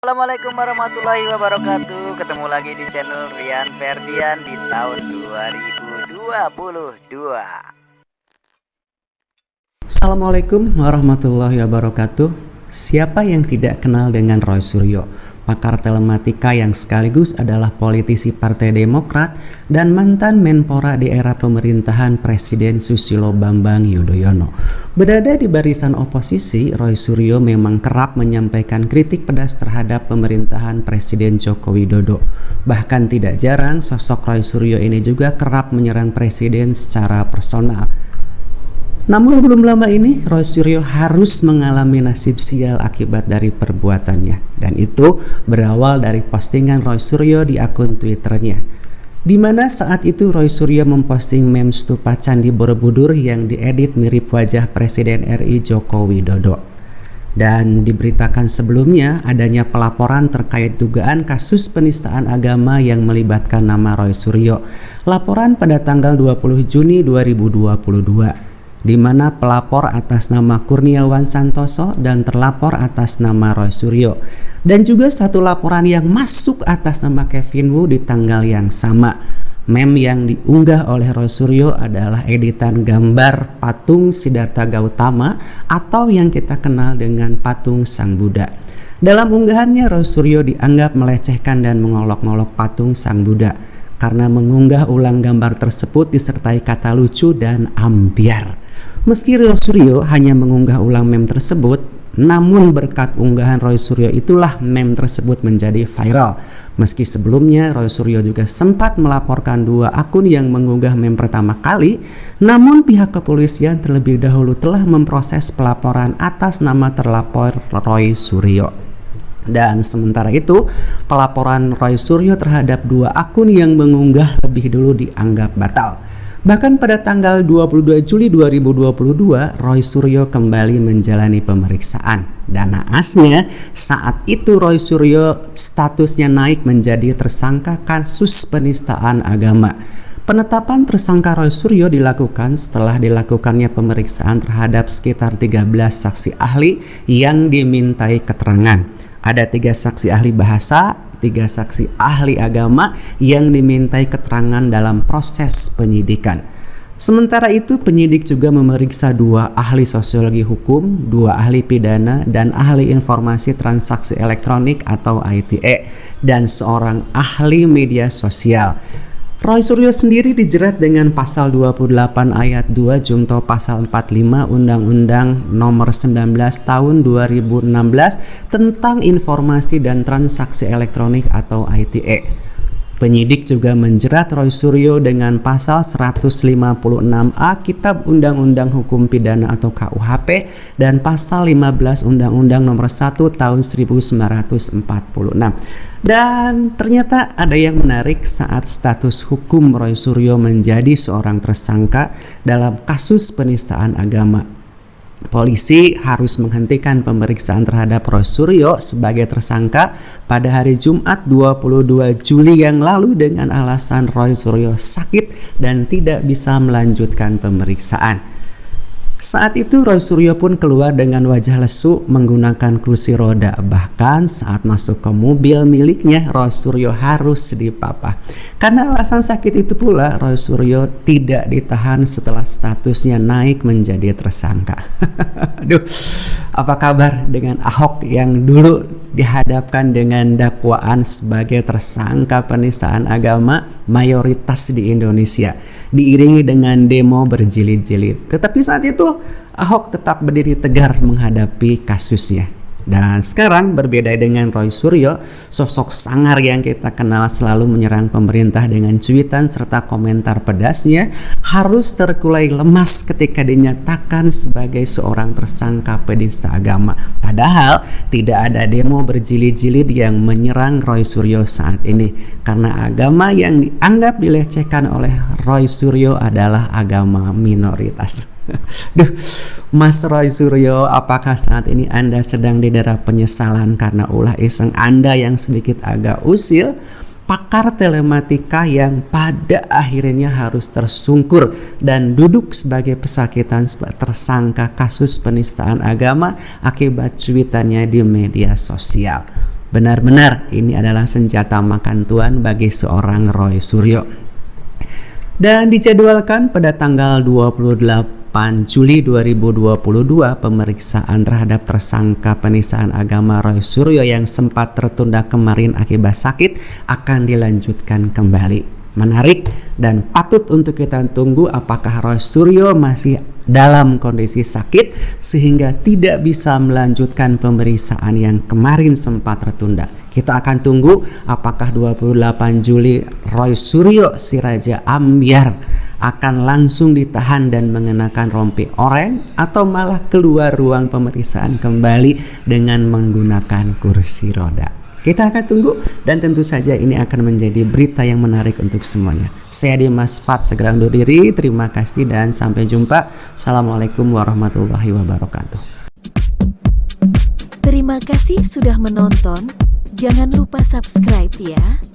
Assalamualaikum warahmatullahi wabarakatuh. Ketemu lagi di channel Rian Ferdian di tahun 2022. Assalamualaikum warahmatullahi wabarakatuh. Siapa yang tidak kenal dengan Roy Suryo, pakar telematika yang sekaligus adalah politisi Partai Demokrat dan mantan Menpora di era pemerintahan Presiden Susilo Bambang Yudhoyono. Berada di barisan oposisi, Roy Suryo memang kerap menyampaikan kritik pedas terhadap pemerintahan Presiden Joko Widodo. Bahkan tidak jarang sosok Roy Suryo ini juga kerap menyerang Presiden secara personal. Namun belum lama ini Roy Suryo harus mengalami nasib sial akibat dari perbuatannya, dan itu berawal dari postingan Roy Suryo di akun Twitternya, di mana saat itu Roy Suryo memposting meme stupa Candi Borobudur yang diedit mirip wajah Presiden RI Joko Widodo. Dan diberitakan sebelumnya adanya pelaporan terkait dugaan kasus penistaan agama yang melibatkan nama Roy Suryo. Laporan pada tanggal 20 Juni 2022. Di mana pelapor atas nama Kurniawan Santoso dan terlapor atas nama Roy Suryo, dan juga satu laporan yang masuk atas nama Kevin Wu di tanggal yang sama. Meme yang diunggah oleh Roy Suryo adalah editan gambar patung Siddhartha Gautama atau yang kita kenal dengan patung Sang Buddha. Dalam unggahannya, Roy Suryo dianggap melecehkan dan mengolok-olok patung Sang Buddha karena mengunggah ulang gambar tersebut disertai kata lucu dan ambiar. Meski Roy Suryo hanya mengunggah ulang meme tersebut, namun berkat unggahan Roy Suryo itulah meme tersebut menjadi viral. Meski sebelumnya Roy Suryo juga sempat melaporkan dua akun yang mengunggah meme pertama kali, namun pihak kepolisian terlebih dahulu telah memproses pelaporan atas nama terlapor Roy Suryo. Dan sementara itu, pelaporan Roy Suryo terhadap dua akun yang mengunggah lebih dulu dianggap batal. Bahkan pada tanggal 22 Juli 2022, Roy Suryo kembali menjalani pemeriksaan. Dan naasnya, saat itu Roy Suryo statusnya naik menjadi tersangka kasus penistaan agama. Penetapan tersangka Roy Suryo dilakukan setelah dilakukannya pemeriksaan terhadap sekitar 13 saksi ahli yang dimintai keterangan. Ada 3 saksi ahli bahasa, 3 saksi ahli agama yang dimintai keterangan dalam proses penyidikan. Sementara itu, penyidik juga memeriksa 2 ahli sosiologi hukum, 2 ahli pidana, dan ahli informasi transaksi elektronik atau ITE, dan seorang ahli media sosial. Roy Suryo sendiri dijerat dengan pasal 28 ayat 2 junto pasal 45 Undang-Undang Nomor 19 Tahun 2016 tentang informasi dan transaksi elektronik atau ITE. Penyidik juga menjerat Roy Suryo dengan pasal 156A Kitab Undang-Undang Hukum Pidana atau KUHP dan pasal 15 Undang-Undang Nomor 1 Tahun 1946. Dan ternyata ada yang menarik saat status hukum Roy Suryo menjadi seorang tersangka dalam kasus penistaan agama. Polisi harus menghentikan pemeriksaan terhadap Roy Suryo sebagai tersangka pada hari Jumat 22 Juli yang lalu dengan alasan Roy Suryo sakit dan tidak bisa melanjutkan pemeriksaan. Saat itu Roy Suryo pun keluar dengan wajah lesu menggunakan kursi roda. Bahkan saat masuk ke mobil miliknya, Roy Suryo harus dipapah. Karena alasan sakit itu pula, Roy Suryo tidak ditahan setelah statusnya naik menjadi tersangka. Aduh, apa kabar dengan Ahok yang dulu dihadapkan dengan dakwaan sebagai tersangka penistaan agama mayoritas di Indonesia, diiringi dengan demo berjilid-jilid. Tetapi saat itu Ahok tetap berdiri tegar menghadapi kasusnya. Dan sekarang berbeda dengan Roy Suryo, sosok sangar yang kita kenal selalu menyerang pemerintah dengan cuitan serta komentar pedasnya harus terkulai lemas ketika dinyatakan sebagai seorang tersangka penista agama. Padahal tidak ada demo berjilid-jilid yang menyerang Roy Suryo saat ini, karena agama yang dianggap dilecehkan oleh Roy Suryo adalah agama minoritas. Duh, Mas Roy Suryo, apakah saat ini Anda sedang didera penyesalan karena ulah iseng Anda yang sedikit agak usil? Pakar telematika yang pada akhirnya harus tersungkur dan duduk sebagai pesakitan tersangka kasus penistaan agama akibat cuitannya di media sosial. Benar-benar ini adalah senjata makan tuan bagi seorang Roy Suryo. Dan dijadwalkan pada tanggal 28 Juli 2022 pemeriksaan terhadap tersangka penistaan agama Roy Suryo yang sempat tertunda kemarin akibat sakit akan dilanjutkan kembali. Menarik dan patut untuk kita tunggu apakah Roy Suryo masih dalam kondisi sakit sehingga tidak bisa melanjutkan pemeriksaan yang kemarin sempat tertunda. Kita akan tunggu apakah 28 Juli Roy Suryo si Raja Ambyar akan langsung ditahan dan mengenakan rompi oranye atau malah keluar ruang pemeriksaan kembali dengan menggunakan kursi roda. Kita akan tunggu dan tentu saja ini akan menjadi berita yang menarik untuk semuanya. Saya Dimas Fat segera undur diri. Terima kasih dan sampai jumpa. Assalamualaikum warahmatullahi wabarakatuh. Terima kasih sudah menonton. Jangan lupa subscribe ya.